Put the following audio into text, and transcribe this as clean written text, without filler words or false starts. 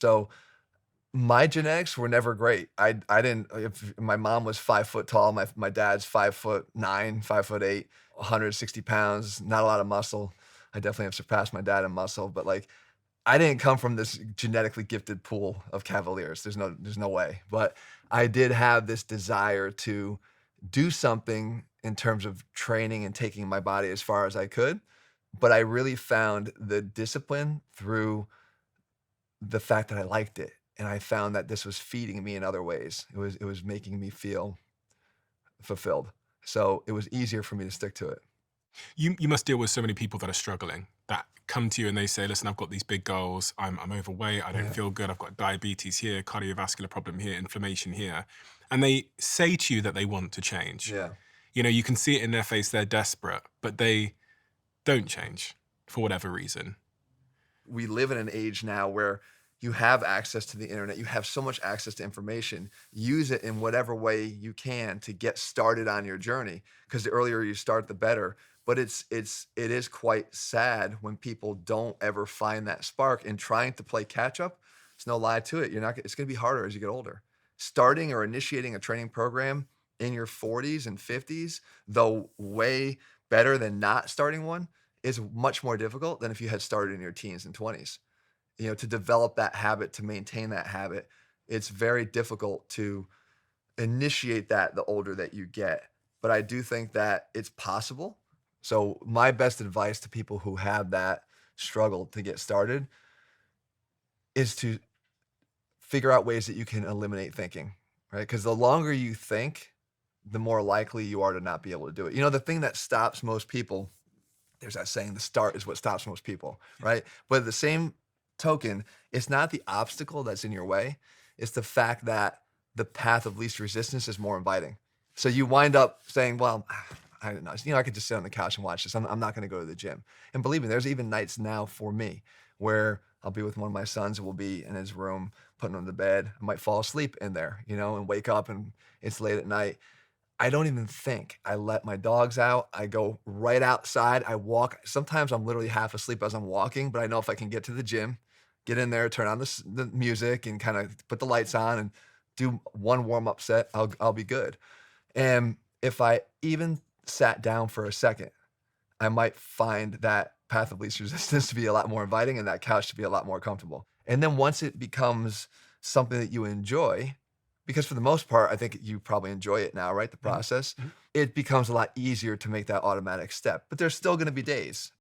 So my genetics were never great. I didn't if my mom was 5 foot tall, my dad's 5'9", 5'8", 160 pounds, not a lot of muscle. I definitely have surpassed my dad in muscle, but, like, I didn't come from this genetically gifted pool of cavaliers. There's no way. But I did have this desire to do something in terms of training and taking my body as far as I could, but I really found the discipline through the fact that I liked it, and I found that this was feeding me in other ways. It was making me feel fulfilled. So, it was easier for me to stick to it. You must deal with so many people that are struggling, that come to you and they say, "Listen, I've got these big goals. I'm overweight. I don't Yeah. feel good. I've got diabetes here, cardiovascular problem here, inflammation here." And they say to you that they want to change. Yeah. You can see it in their face. They're desperate, but they don't change for whatever reason. We live in an age now where you have access to the internet, you have so much access to information. Use it in whatever way you can to get started on your journey, because the earlier you start, the better. But it is quite sad when people don't ever find that spark in trying to play catch up. There's no lie to it. You're not. It's going to be harder as you get older. Starting or initiating a training program in your 40s and 50s, though way better than not starting one, is much more difficult than if you had started in your teens and 20s. To develop that habit, to maintain that habit, it's very difficult to initiate that the older that you get. But I do think that it's possible. So my best advice to people who have that struggle to get started is to figure out ways that you can eliminate thinking, right? Because the longer you think, the more likely you are to not be able to do it. The thing that stops most people, there's that saying, the start is what stops most people, right? But at the same token, it's not the obstacle that's in your way. It's the fact that the path of least resistance is more inviting. So you wind up saying, well, I don't know. I could just sit on the couch and watch this. I'm not going to go to the gym. And believe me, there's even nights now for me where I'll be with one of my sons who will be in his room, putting him to bed. I might fall asleep in there, and wake up and it's late at night. I don't even think. I let my dogs out. I go right outside. I walk. Sometimes I'm literally half asleep as I'm walking, but I know if I can get to the gym, get in there, turn on the music, and kind of put the lights on and do one warm up set, I'll be good. And if I even sat down for a second, I might find that path of least resistance to be a lot more inviting and that couch to be a lot more comfortable. And then once it becomes something that you enjoy, because for the most part, I think you probably enjoy it now, right? The Mhm, process, mhm. it becomes a lot easier to make that automatic step. But there's still going to be days